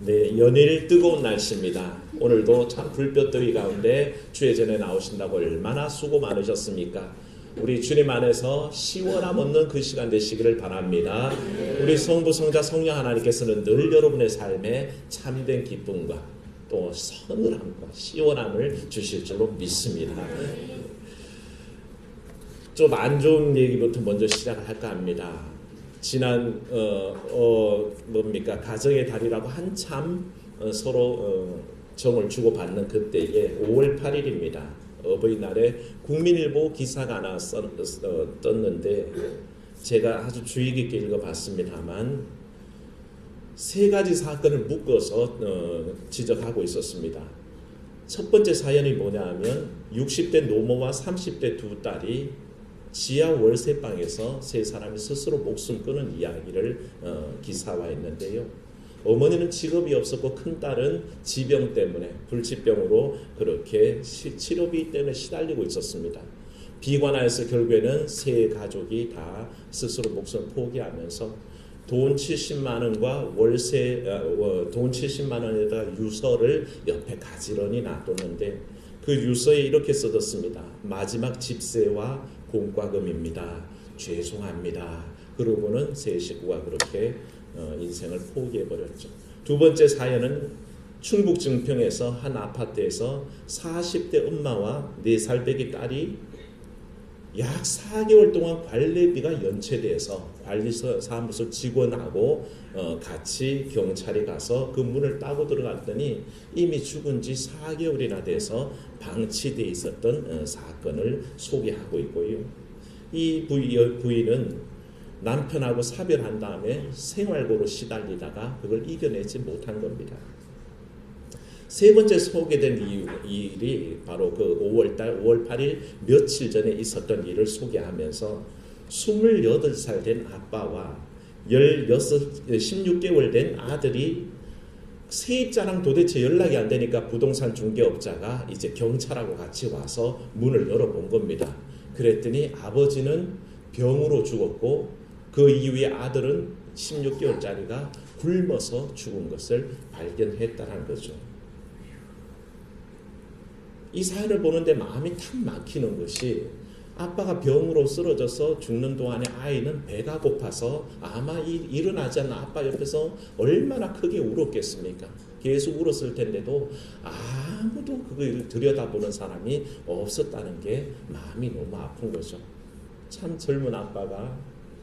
네, 연일 뜨거운 날씨입니다. 오늘도 참 불볕더위 가운데 주의 전에 나오신다고 얼마나 수고 많으셨습니까? 우리 주님 안에서 시원함 없는 그 시간 되시기를 바랍니다. 우리 성부, 성자, 성령 하나님께서는 늘 여러분의 삶에 참된 기쁨과 또 서늘함과 시원함을 주실 줄로 믿습니다. 좀 안 좋은 얘기부터 먼저 시작을 할까 합니다. 지난 가정의 달이라고 한참 서로 정을 주고받는 그때에 5월 8일입니다. 어버이날에 국민일보 기사가 하나 떴는데 제가 아주 주의 깊게 읽어봤습니다만 세 가지 사건을 묶어서 지적하고 있었습니다. 첫 번째 사연이 뭐냐면 60대 노모와 30대 두 딸이 지하 월세방에서 세 사람이 스스로 목숨 끊은 이야기를 기사화했는데요. 어머니는 직업이 없었고 큰딸은 지병 때문에 불치병으로 그렇게 치료비 때문에 시달리고 있었습니다. 비관하여서 결국에는 세 가족이 다 스스로 목숨을 포기하면서 돈 70만 원과 돈 70만 원에다가 유서를 옆에 가지런히 놔뒀는데 그 유서에 이렇게 써뒀습니다. 마지막 집세와 공과금입니다. 죄송합니다. 그러고는 세 식구가 그렇게 인생을 포기해버렸죠. 두 번째 사연은 충북 증평에서 한 아파트에서 40대 엄마와 4살 배기 딸이 약 4개월 동안 관리비가 연체돼서 관리사무소 직원하고 같이 경찰에 가서 그 문을 따고 들어갔더니 이미 죽은 지 4개월이나 돼서 방치되어 있었던 사건을 소개하고 있고요. 이 부인은 남편하고 사별한 다음에 생활고로 시달리다가 그걸 이겨내지 못한 겁니다. 세 번째 소개된 일이 바로 그 5월 8일 며칠 전에 있었던 일을 소개하면서 28살 된 아빠와 16개월 된 아들이 세입자랑 도대체 연락이 안 되니까 부동산 중개업자가 이제 경찰하고 같이 와서 문을 열어본 겁니다. 그랬더니 아버지는 병으로 죽었고 그 이후에 아들은 16개월짜리가 굶어서 죽은 것을 발견했다는 거죠. 이 사연을 보는데 마음이 탁 막히는 것이 아빠가 병으로 쓰러져서 죽는 동안에 아이는 배가 고파서 아마 일어나지 않는 아빠 옆에서 얼마나 크게 울었겠습니까? 계속 울었을 텐데도 아무도 그걸 들여다보는 사람이 없었다는 게 마음이 너무 아픈 거죠. 참 젊은 아빠가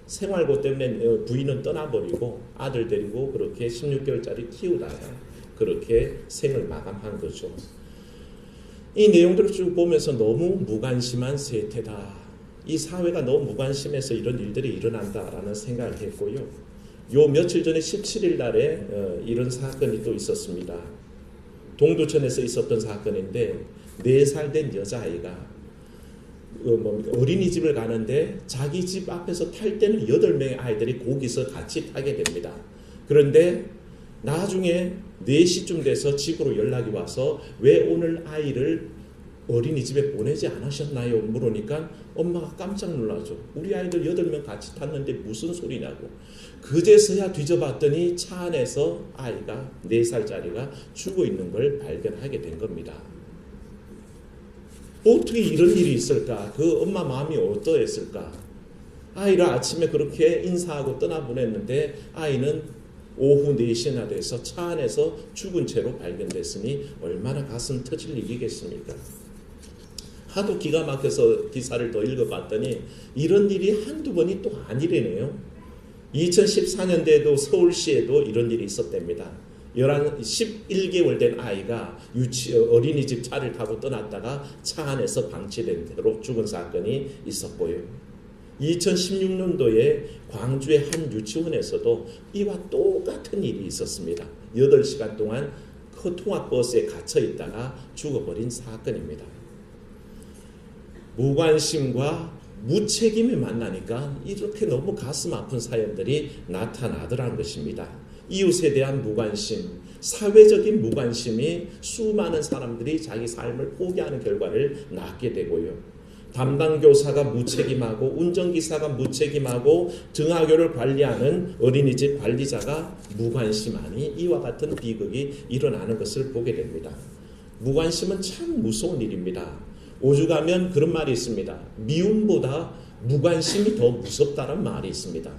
생활고 때문에 부인은 떠나버리고 아들 데리고 그렇게 16개월짜리 키우다가 그렇게 생을 마감한 거죠. 이 내용들을 쭉 보면서 너무 무관심한 세태다. 이 사회가 너무 무관심해서 이런 일들이 일어난다라는 생각을 했고요. 요 며칠 전에 17일 날에 이런 사건이 또 있었습니다. 동두천에서 있었던 사건인데 4살 된 여자아이가 어린이집을 가는데 자기 집 앞에서 탈 때는 8명의 아이들이 거기서 같이 타게 됩니다. 그런데 나중에 4시쯤 돼서 집으로 연락이 와서 왜 오늘 아이를 어린이집에 보내지 않으셨나요? 물으니까 엄마가 깜짝 놀라죠. 우리 아이들 8명 같이 탔는데 무슨 소리냐고. 그제서야 뒤져봤더니 차 안에서 아이가 4살짜리가 죽어 있는 걸 발견하게 된 겁니다. 어떻게 이런 일이 있을까? 그 엄마 마음이 어떠했을까? 아이를 아침에 그렇게 인사하고 떠나보냈는데 아이는 오후 4시나 돼서 차 안에서 죽은 채로 발견됐으니 얼마나 가슴 터질 일이겠습니까? 하도 기가 막혀서 기사를 더 읽어봤더니 이런 일이 한두 번이 또 아니래네요. 2014년대에도 서울시에도 이런 일이 있었답니다. 11개월 된 아이가 어린이집 차를 타고 떠났다가 차 안에서 방치된 채로 죽은 사건이 있었고요. 2016년도에 광주의 한 유치원에서도 이와 똑같은 일이 있었습니다. 8시간 동안 그 통학버스에 갇혀 있다가 죽어버린 사건입니다. 무관심과 무책임이 만나니까 이렇게 너무 가슴 아픈 사연들이 나타나더라는 것입니다. 이웃에 대한 무관심, 사회적인 무관심이 수많은 사람들이 자기 삶을 포기하는 결과를 낳게 되고요. 담당 교사가 무책임하고 운전기사가 무책임하고 등하교를 관리하는 어린이집 관리자가 무관심하니 이와 같은 비극이 일어나는 것을 보게 됩니다. 무관심은 참 무서운 일입니다. 오죽하면 그런 말이 있습니다. 미움보다 무관심이 더 무섭다는 말이 있습니다.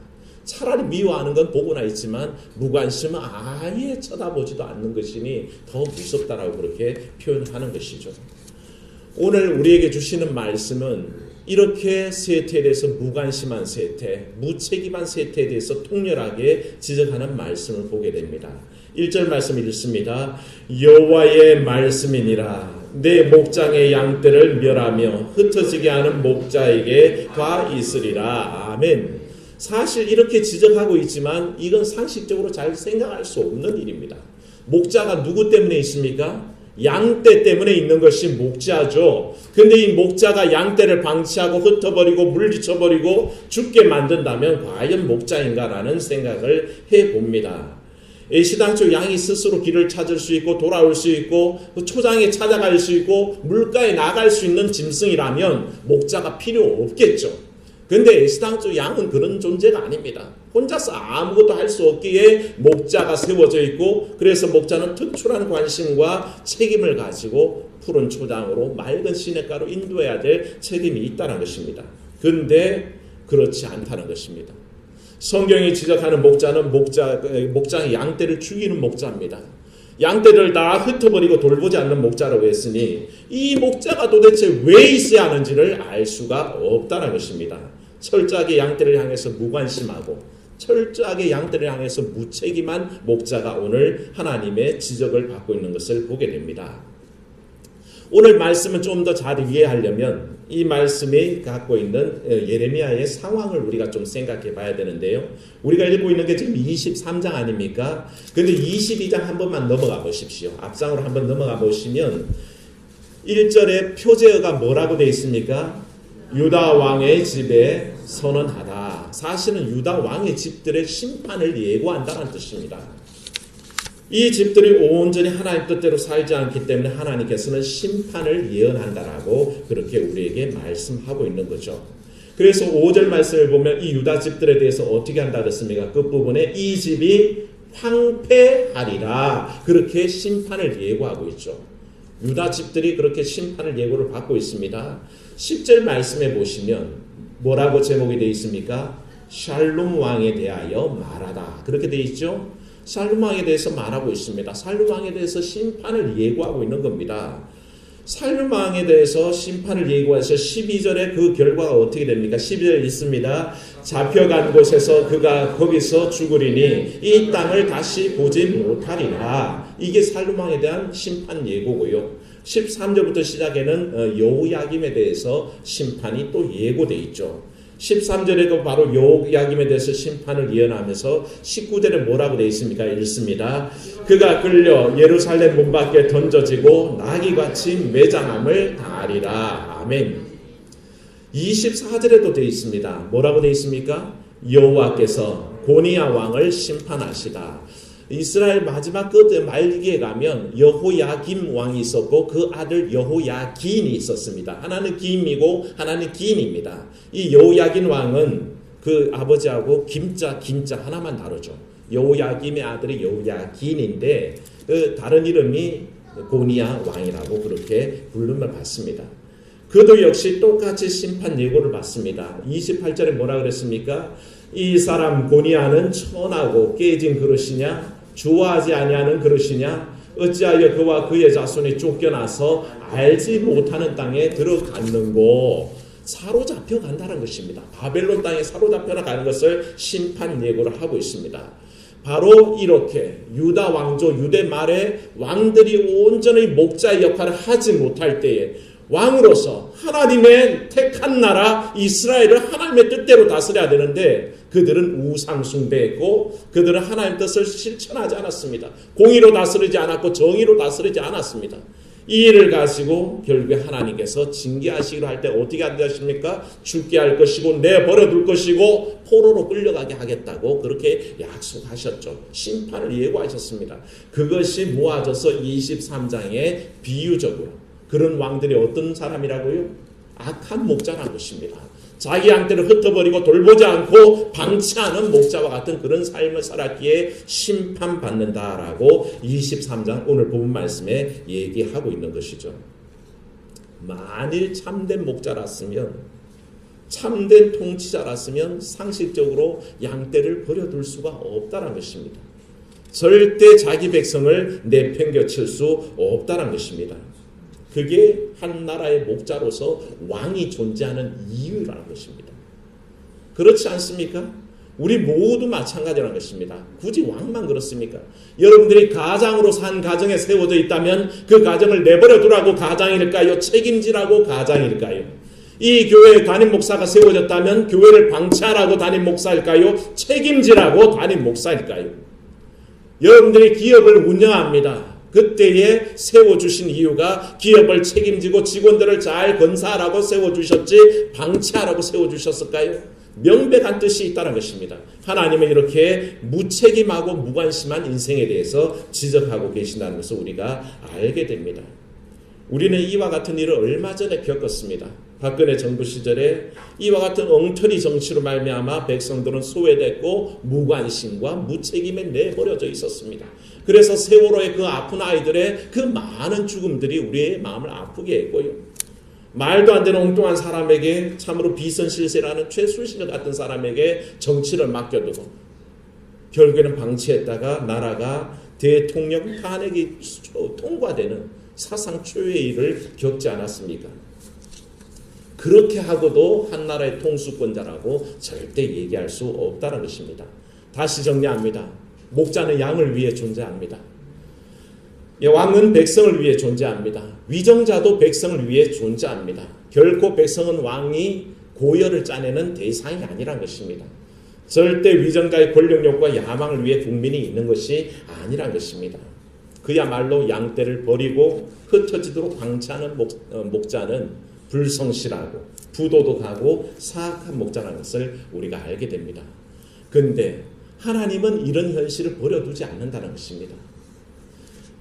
차라리 미워하는 건 보고나 있지만 무관심은 아예 쳐다보지도 않는 것이니 더 무섭다라고 그렇게 표현하는 것이죠. 오늘 우리에게 주시는 말씀은 이렇게 세태에 대해서 무관심한 세태, 무책임한 세태에 대해서 통렬하게 지적하는 말씀을 보게 됩니다. 1절 말씀 읽습니다. 여호와의 말씀이니라 내 목장의 양떼를 멸하며 흩어지게 하는 목자에게 다 있으리라. 아멘. 사실 이렇게 지적하고 있지만 이건 상식적으로 잘 생각할 수 없는 일입니다. 목자가 누구 때문에 있습니까? 양떼 때문에 있는 것이 목자죠. 근데 이 목자가 양떼를 방치하고 흩어버리고 물리쳐버리고 죽게 만든다면 과연 목자인가라는 생각을 해봅니다. 시당초 양이 스스로 길을 찾을 수 있고 돌아올 수 있고 초장에 찾아갈 수 있고 물가에 나갈 수 있는 짐승이라면 목자가 필요 없겠죠. 근데 시당초 양은 그런 존재가 아닙니다. 혼자서 아무것도 할 수 없기에 목자가 세워져 있고 그래서 목자는 특출한 관심과 책임을 가지고 푸른 초장으로 맑은 시냇가로 인도해야 될 책임이 있다는 것입니다. 근데 그렇지 않다는 것입니다. 성경이 지적하는 목자는 목장의 양떼를 죽이는 목자입니다. 양떼를 다 흩어버리고 돌보지 않는 목자라고 했으니 이 목자가 도대체 왜 있어야 하는지를 알 수가 없다는 것입니다. 철저하게 양떼를 향해서 무관심하고 철저하게 양떼를 향해서 무책임한 목자가 오늘 하나님의 지적을 받고 있는 것을 보게 됩니다. 오늘 말씀은 좀 더 잘 이해하려면 이 말씀이 갖고 있는 예레미야의 상황을 우리가 좀 생각해 봐야 되는데요. 우리가 읽고 있는 게 지금 23장 아닙니까? 근데 22장 한 번만 넘어가 보십시오. 앞장으로 한번 넘어가 보시면 1절에 표제어가 뭐라고 되어 있습니까? 유다 왕의 집에 선언하다. 사실은 유다 왕의 집들의 심판을 예고한다는 뜻입니다. 이 집들이 온전히 하나님 뜻대로 살지 않기 때문에 하나님께서는 심판을 예언한다라고 그렇게 우리에게 말씀하고 있는 거죠. 그래서 5절 말씀을 보면 이 유다 집들에 대해서 어떻게 한다 그랬습니까? 끝부분에 이 집이 황폐하리라 그렇게 심판을 예고하고 있죠. 유다 집들이 그렇게 심판을 예고를 받고 있습니다. 10절 말씀에 보시면 뭐라고 제목이 되어 있습니까? 샬룸 왕에 대하여 말하다 그렇게 되어 있죠. 살룸 왕에 대해서 말하고 있습니다. 살룸 왕에 대해서 심판을 예고하고 있는 겁니다. 살룸 왕에 대해서 심판을 예고해서 12절에 그 결과가 어떻게 됩니까? 12절에 있습니다. 잡혀간 곳에서 그가 거기서 죽으리니 이 땅을 다시 보지 못하리라. 이게 살룸 왕에 대한 심판 예고고요. 13절부터 시작에는 여호야김에 대해서 심판이 또 예고되어 있죠. 13절에도 바로 여호야김에 대해서 심판을 예언하면서 19절에 뭐라고 되어 있습니까? 읽습니다. 그가 끌려 예루살렘 문 밖에 던져지고 나귀같이 매장함을 당하리라. 아멘. 24절에도 되어 있습니다. 뭐라고 되어 있습니까? 여호와께서 고니야 왕을 심판하시다. 이스라엘 마지막 끝에 말기에 가면 여호야김 왕이 있었고 그 아들 여호야긴이 있었습니다. 하나는 김이고 하나는 긴입니다. 이 여호야긴 왕은 그 아버지하고 김자 긴자 하나만 다르죠. 여호야김의 아들이 여호야긴인데 그 다른 이름이 고니야 왕이라고 그렇게 부름을 받습니다. 그도 역시 똑같이 심판 예고를 받습니다. 28절에 뭐라 그랬습니까? 이 사람 고니야는 천하고 깨진 그릇이냐? 좋아하지 아니하는 그릇이냐? 어찌하여 그와 그의 자손이 쫓겨나서 알지 못하는 땅에 들어갔는고? 사로잡혀 간다는 것입니다. 바벨론 땅에 사로잡혀 가는 것을 심판 예고를 하고 있습니다. 바로 이렇게 유다 왕조 유대 말에 왕들이 온전히 목자의 역할을 하지 못할 때에 왕으로서 하나님의 택한 나라 이스라엘을 하나님의 뜻대로 다스려야 되는데 그들은 우상 숭배했고 그들은 하나님의 뜻을 실천하지 않았습니다. 공의로 다스리지 않았고 정의로 다스리지 않았습니다. 이 일을 가지고 결국에 하나님께서 징계하시기로 할 때 어떻게 하십니까? 죽게 할 것이고 내버려 둘 것이고 포로로 끌려가게 하겠다고 그렇게 약속하셨죠. 심판을 예고하셨습니다. 그것이 모아져서 23장에 비유적으로 그런 왕들이 어떤 사람이라고요? 악한 목자라는 것입니다. 자기 양떼를 흩어버리고 돌보지 않고 방치하는 목자와 같은 그런 삶을 살았기에 심판받는다라고 23장 오늘 본문 말씀에 얘기하고 있는 것이죠. 만일 참된 목자랐으면, 참된 통치자랐으면 상식적으로 양떼를 버려둘 수가 없다는 것입니다. 절대 자기 백성을 내팽겨칠 수 없다는 것입니다. 그게 한 나라의 목자로서 왕이 존재하는 이유라는 것입니다. 그렇지 않습니까? 우리 모두 마찬가지라는 것입니다. 굳이 왕만 그렇습니까? 여러분들이 가장으로 산 가정에 세워져 있다면 그 가정을 내버려 두라고 가장일까요? 책임지라고 가장일까요? 이 교회에 담임 목사가 세워졌다면 교회를 방치하라고 담임 목사일까요? 책임지라고 담임 목사일까요? 여러분들이 기업을 운영합니다. 그때에 세워주신 이유가 기업을 책임지고 직원들을 잘 건사하라고 세워주셨지 방치하라고 세워주셨을까요? 명백한 뜻이 있다는 것입니다. 하나님은 이렇게 무책임하고 무관심한 인생에 대해서 지적하고 계신다는 것을 우리가 알게 됩니다. 우리는 이와 같은 일을 얼마 전에 겪었습니다. 박근혜 정부 시절에 이와 같은 엉터리 정치로 말미암아 백성들은 소외됐고 무관심과 무책임에 내버려져 있었습니다. 그래서 세월호의 그 아픈 아이들의 그 많은 죽음들이 우리의 마음을 아프게 했고요. 말도 안 되는 엉뚱한 사람에게, 참으로 비선실세라는 최순실 같은 사람에게 정치를 맡겨두고 결국에는 방치했다가 나라가 대통령 탄핵이 통과되는 사상 초유의 일을 겪지 않았습니까? 그렇게 하고도 한 나라의 통수권자라고 절대 얘기할 수 없다는 것입니다. 다시 정리합니다. 목자는 양을 위해 존재합니다. 왕은 백성을 위해 존재합니다. 위정자도 백성을 위해 존재합니다. 결코 백성은 왕이 고열을 짜내는 대상이 아니란 것입니다. 절대 위정자의 권력욕과 야망을 위해 국민이 있는 것이 아니란 것입니다. 그야말로 양떼를 버리고 흩어지도록 방치하는 목자는 불성실하고 부도덕하고 사악한 목자라는 것을 우리가 알게 됩니다. 그런데 하나님은 이런 현실을 버려두지 않는다는 것입니다.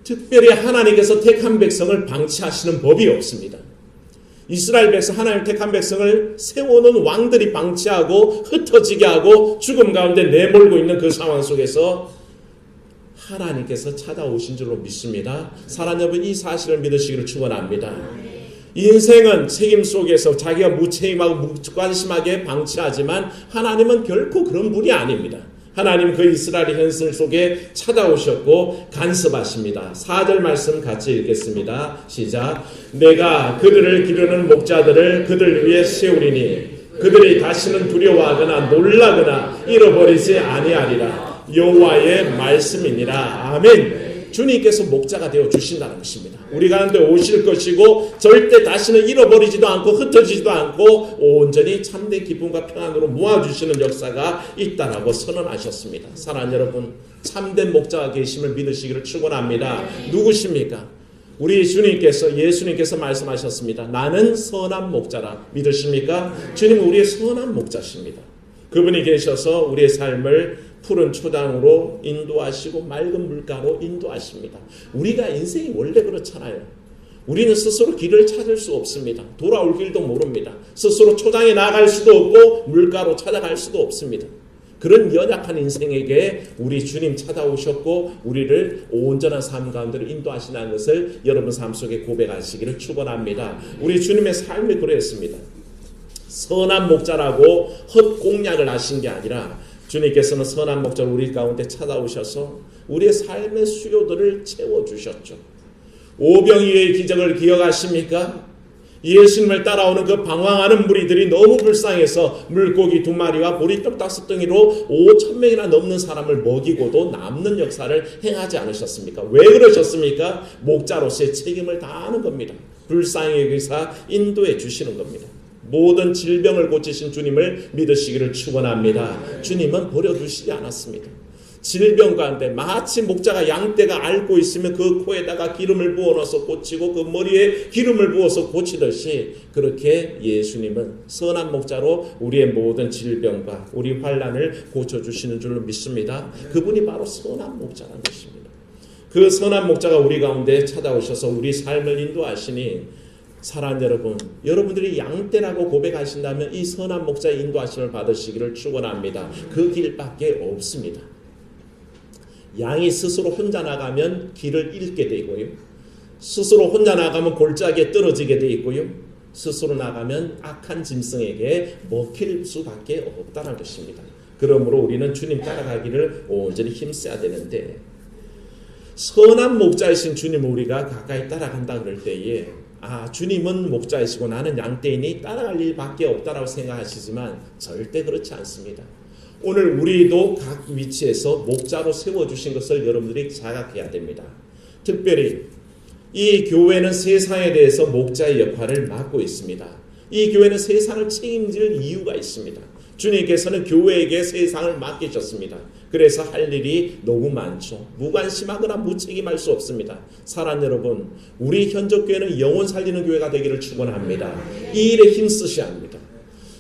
특별히 하나님께서 택한 백성을 방치하시는 법이 없습니다. 이스라엘 백성, 하나님 택한 백성을 세워놓은 왕들이 방치하고 흩어지게 하고 죽음 가운데 내몰고 있는 그 상황 속에서 하나님께서 찾아오신 줄로 믿습니다. 사랑하는 여러분, 이 사실을 믿으시기를 축원합니다. 인생은 책임 속에서 자기가 무책임하고 무관심하게 방치하지만 하나님은 결코 그런 분이 아닙니다. 하나님 그 이스라엘의 현실 속에 찾아오셨고 간섭하십니다. 4절 말씀 같이 읽겠습니다. 시작. 내가 그들을 기르는 목자들을 그들 위에 세우리니 그들이 다시는 두려워하거나 놀라거나 잃어버리지 아니하리라. 여호와의 말씀이니라. 아멘. 주님께서 목자가 되어 주신다는 것입니다. 우리 가운데 오실 것이고 절대 다시는 잃어버리지도 않고 흩어지지도 않고 온전히 참된 기쁨과 평안으로 모아주시는 역사가 있다라고 선언하셨습니다. 사랑하는 여러분, 참된 목자가 계심을 믿으시기를 축원합니다. 누구십니까? 우리 주님께서, 예수님께서 말씀하셨습니다. 나는 선한 목자라. 믿으십니까? 주님은 우리의 선한 목자십니다. 그분이 계셔서 우리의 삶을 푸른 초당으로 인도하시고 맑은 물가로 인도하십니다. 우리가 인생이 원래 그렇잖아요. 우리는 스스로 길을 찾을 수 없습니다. 돌아올 길도 모릅니다. 스스로 초당에 나갈 수도 없고 물가로 찾아갈 수도 없습니다. 그런 연약한 인생에게 우리 주님 찾아오셨고 우리를 온전한 삶 가운데로 인도하신다는 것을 여러분 삶 속에 고백하시기를 축원합니다. 우리 주님의 삶이 그랬습니다. 선한 목자라고 헛공약을 하신 게 아니라 주님께서는 선한 목자로 우리 가운데 찾아오셔서 우리의 삶의 수요들을 채워주셨죠. 오병이어의 기적을 기억하십니까? 예수님을 따라오는 그 방황하는 무리들이 너무 불쌍해서 물고기 2마리와 보리떡 5덩이로 5,000명이나 넘는 사람을 먹이고도 남는 역사를 행하지 않으셨습니까? 왜 그러셨습니까? 목자로서의 책임을 다하는 겁니다. 불쌍히 여기사 인도해 주시는 겁니다. 모든 질병을 고치신 주님을 믿으시기를 축원합니다. 주님은 버려두시지 않았습니다. 질병 가운데 마치 목자가 양떼가 앓고 있으면 그 코에다가 기름을 부어 넣어서 고치고 그 머리에 기름을 부어서 고치듯이 그렇게 예수님은 선한 목자로 우리의 모든 질병과 우리 환난을 고쳐주시는 줄로 믿습니다. 그분이 바로 선한 목자라는 것입니다. 그 선한 목자가 우리 가운데 찾아오셔서 우리 삶을 인도하시니 사랑하는 여러분, 여러분들이 양떼라고 고백하신다면 이 선한 목자의 인도하심을 받으시기를 축원합니다. 그 길밖에 없습니다. 양이 스스로 혼자 나가면 길을 잃게 되고요. 스스로 혼자 나가면 골짜기에 떨어지게 돼 있고요. 스스로 나가면 악한 짐승에게 먹힐 수밖에 없다는 것입니다. 그러므로 우리는 주님 따라가기를 온전히 힘써야 되는데, 선한 목자이신 주님을 우리가 가까이 따라간다 그럴 때에 주님은 목자이시고 나는 양떼이니 따라갈 일밖에 없다라고 생각하시지만 절대 그렇지 않습니다. 오늘 우리도 각 위치에서 목자로 세워주신 것을 여러분들이 자각해야 됩니다. 특별히 이 교회는 세상에 대해서 목자의 역할을 맡고 있습니다. 이 교회는 세상을 책임질 이유가 있습니다. 주님께서는 교회에게 세상을 맡기셨습니다. 그래서 할 일이 너무 많죠. 무관심하거나 무책임할 수 없습니다. 사랑하는 여러분, 우리 현적교회는 영혼 살리는 교회가 되기를 축원합니다. 이 일에 힘쓰셔야 합니다.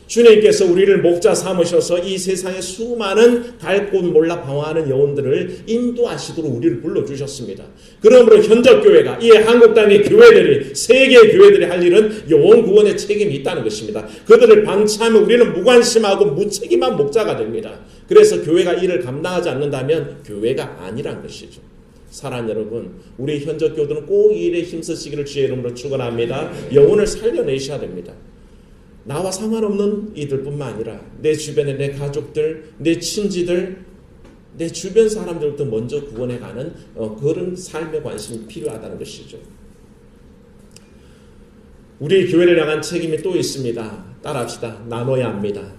주님께서 우리를 목자 삼으셔서 이 세상의 수많은 갈 곳 몰라 방황하는 영혼들을 인도하시도록 우리를 불러주셨습니다. 그러므로 현적교회가, 이 한국 땅의 교회들이, 세계의 교회들이 할 일은 영혼 구원의 책임이 있다는 것입니다. 그들을 방치하면 우리는 무관심하고 무책임한 목자가 됩니다. 그래서 교회가 이를 감당하지 않는다면 교회가 아니란 것이죠. 사랑하는 여러분, 우리 현적교들은 꼭 이 일에 힘쓰시기를 주의 이름으로 축원합니다. 영혼을 살려내셔야 됩니다. 나와 상관없는 이들뿐만 아니라 내 주변에 내 가족들, 내 친지들, 내 주변 사람들부터 먼저 구원해가는 그런 삶의 관심이 필요하다는 것이죠. 우리 교회를 향한 책임이 또 있습니다. 따라합시다. 나눠야 합니다.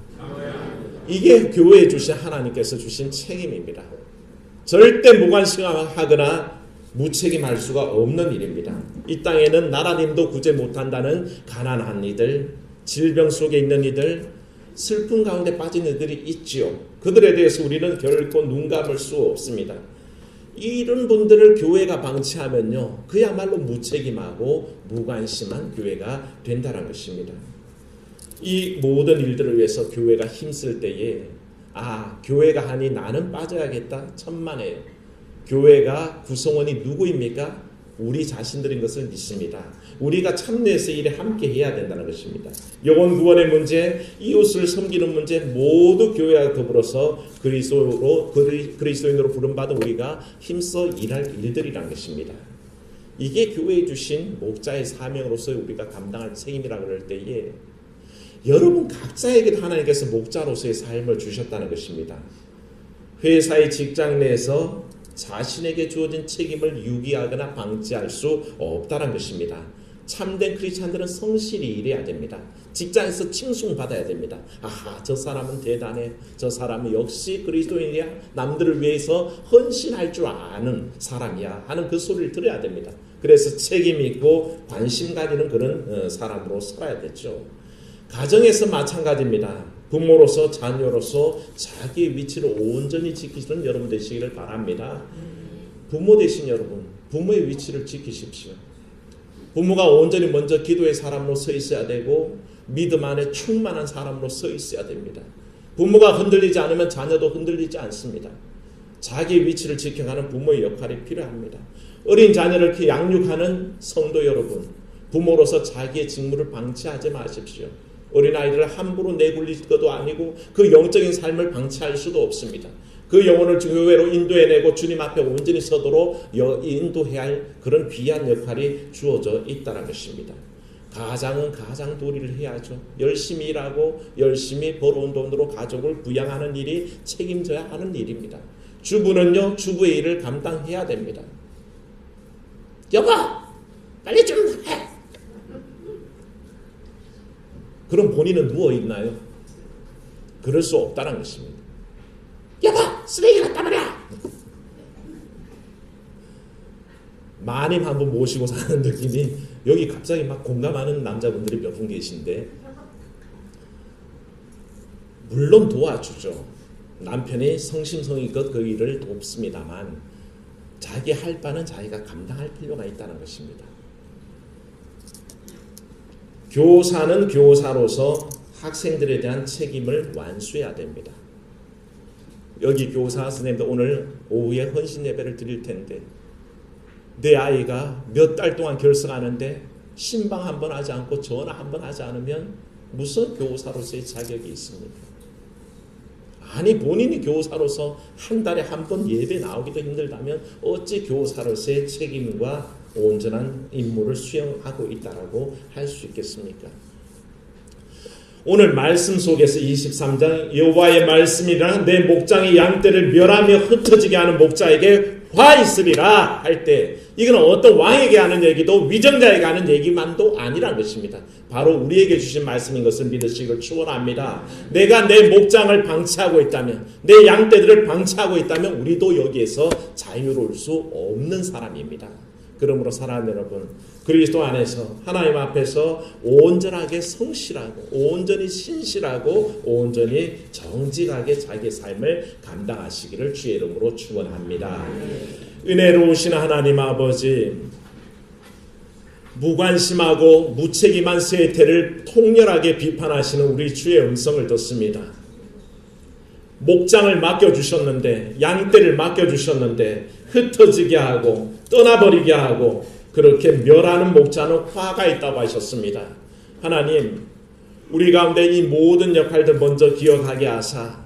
이게 교회에 주신 하나님께서 주신 책임입니다. 절대 무관심하거나 무책임할 수가 없는 일입니다. 이 땅에는 나라님도 구제 못한다는 가난한 이들, 질병 속에 있는 이들, 슬픈 가운데 빠진 이들이 있지요. 그들에 대해서 우리는 결코 눈 감을 수 없습니다. 이런 분들을 교회가 방치하면요, 그야말로 무책임하고 무관심한 교회가 된다는 것입니다. 이 모든 일들을 위해서 교회가 힘쓸 때에 교회가 하니 나는 빠져야겠다, 천만에요. 교회가 구성원이 누구입니까? 우리 자신들인 것을 믿습니다. 우리가 참내에서 일에 함께 해야 된다는 것입니다. 영혼 구원의 문제, 이웃을 섬기는 문제 모두 교회와 더불어서 그리스도인으로 부름받은 우리가 힘써 일할 일들이라는 것입니다. 이게 교회에 주신 목자의 사명으로서 우리가 감당할 책임이라고 그럴 때에 여러분 각자에게도 하나님께서 목자로서의 삶을 주셨다는 것입니다. 회사의 직장 내에서 자신에게 주어진 책임을 유기하거나 방치할 수 없다는 것입니다. 참된 크리스찬들은 성실히 일해야 됩니다. 직장에서 칭송받아야 됩니다. 저 사람은 대단해. 저 사람은 역시 그리스도인이야. 남들을 위해서 헌신할 줄 아는 사람이야 하는 그 소리를 들어야 됩니다. 그래서 책임 있고 관심 가지는 그런 사람으로 살아야 되죠. 가정에서 마찬가지입니다. 부모로서 자녀로서 자기의 위치를 온전히 지키시는 여러분 되시기를 바랍니다. 부모 되신 여러분, 부모의 위치를 지키십시오. 부모가 온전히 먼저 기도의 사람으로 서 있어야 되고 믿음 안에 충만한 사람으로 서 있어야 됩니다. 부모가 흔들리지 않으면 자녀도 흔들리지 않습니다. 자기의 위치를 지켜가는 부모의 역할이 필요합니다. 어린 자녀를 이렇게 양육하는 성도 여러분, 부모로서 자기의 직무를 방치하지 마십시오. 어린아이들을 함부로 내굴릴 것도 아니고 그 영적인 삶을 방치할 수도 없습니다. 그 영혼을 교회로 인도해내고 주님 앞에 온전히 서도록 인도해야 할 그런 귀한 역할이 주어져 있다는 것입니다. 가장은 가장 도리를 해야죠. 열심히 일하고 열심히 벌어온 돈으로 가족을 부양하는 일이 책임져야 하는 일입니다. 주부는요, 주부의 일을 감당해야 됩니다. 여보, 빨리 좀 해. 그럼 본인은 누워있나요? 그럴 수 없다는 것입니다. 여보, 쓰레기 갖다 버려! 마님 한번 모시고 사는 느낌이, 여기 갑자기 막 공감하는 남자분들이 몇 분 계신데, 물론 도와주죠. 남편이 성심성의껏 그 일을 돕습니다만 자기 할 바는 자기가 감당할 필요가 있다는 것입니다. 교사는 교사로서 학생들에 대한 책임을 완수해야 됩니다. 여기 교사 선생님도 오늘 오후에 헌신 예배를 드릴 텐데 내 아이가 몇 달 동안 결석하는데 신방 한번 하지 않고 전화 한번 하지 않으면 무슨 교사로서의 자격이 있습니까? 아니 본인이 교사로서 한 달에 한 번 예배 나오기도 힘들다면 어찌 교사로서의 책임과 온전한 임무를 수행하고 있다라고 할 수 있겠습니까? 오늘 말씀 속에서 23장 여호와의 말씀이라 내 목장이 양떼를 멸하며 흩어지게 하는 목자에게 화 있으리라 할 때 이건 어떤 왕에게 하는 얘기도 위정자에게 하는 얘기만도 아니란 것입니다. 바로 우리에게 주신 말씀인 것을 믿으시길 축원합니다. 내가 내 목장을 방치하고 있다면 내 양떼들을 방치하고 있다면 우리도 여기에서 자유로울 수 없는 사람입니다. 그러므로 사랑하는 여러분, 그리스도 안에서 하나님 앞에서 온전하게 성실하고 온전히 신실하고 온전히 정직하게 자기의 삶을 감당하시기를 주의 이름으로 축원합니다. 은혜로우신 하나님 아버지, 무관심하고 무책임한 세태를 통렬하게 비판하시는 우리 주의 음성을 듣습니다. 목장을 맡겨주셨는데, 양떼를 맡겨주셨는데 흩어지게 하고 떠나버리게 하고 그렇게 멸하는 목자는 화가 있다고 하셨습니다. 하나님, 우리 가운데 이 모든 역할들 먼저 기억하게 하사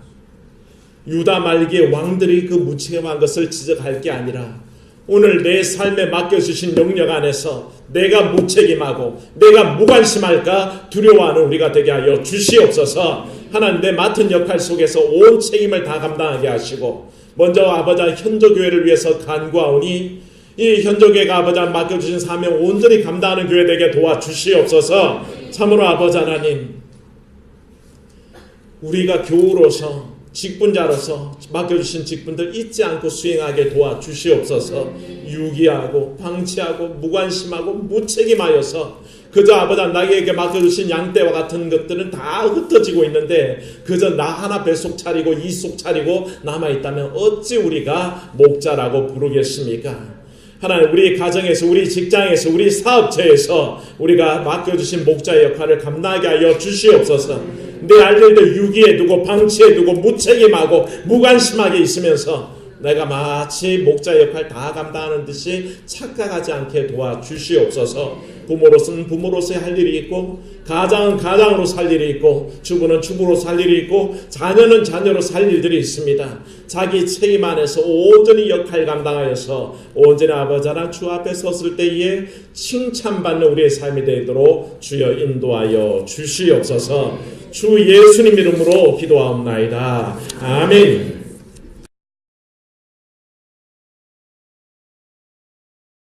유다 말기의 왕들이 그 무책임한 것을 지적할 게 아니라 오늘 내 삶에 맡겨주신 영역 안에서 내가 무책임하고 내가 무관심할까 두려워하는 우리가 되게 하여 주시옵소서. 하나님, 내 맡은 역할 속에서 온 책임을 다 감당하게 하시고 먼저 아버지 현조교회를 위해서 간구하오니 이 현조교회가 아버지 맡겨주신 사명 온전히 감당하는 교회 되게 도와주시옵소서. 참으로 아버지 하나님, 우리가 교우로서 직분자로서 맡겨주신 직분들 잊지 않고 수행하게 도와주시옵소서. 유기하고 방치하고 무관심하고 무책임하여서 그저 아버지 나에게 맡겨주신 양떼와 같은 것들은 다 흩어지고 있는데 그저 나 하나 뱃속 차리고 이속 차리고 남아있다면 어찌 우리가 목자라고 부르겠습니까? 하나님, 우리 가정에서 우리 직장에서 우리 사업체에서 우리가 맡겨주신 목자의 역할을 감당하게 하여 주시옵소서. 내 아들들 유기에 두고 방치에 두고 무책임하고 무관심하게 있으면서 내가 마치 목자 역할 다 감당하는 듯이 착각하지 않게 도와주시옵소서. 부모로서는 부모로서의 할 일이 있고 가장은 가장으로 살 일이 있고 주부는 주부로 살 일이 있고 자녀는 자녀로 살 일들이 있습니다. 자기 책임 안에서 온전히 역할 감당하여서 온전히 아버지 하나님 주 앞에 섰을 때에 칭찬받는 우리의 삶이 되도록 주여 인도하여 주시옵소서. 주 예수님 이름으로 기도하옵나이다. 아멘.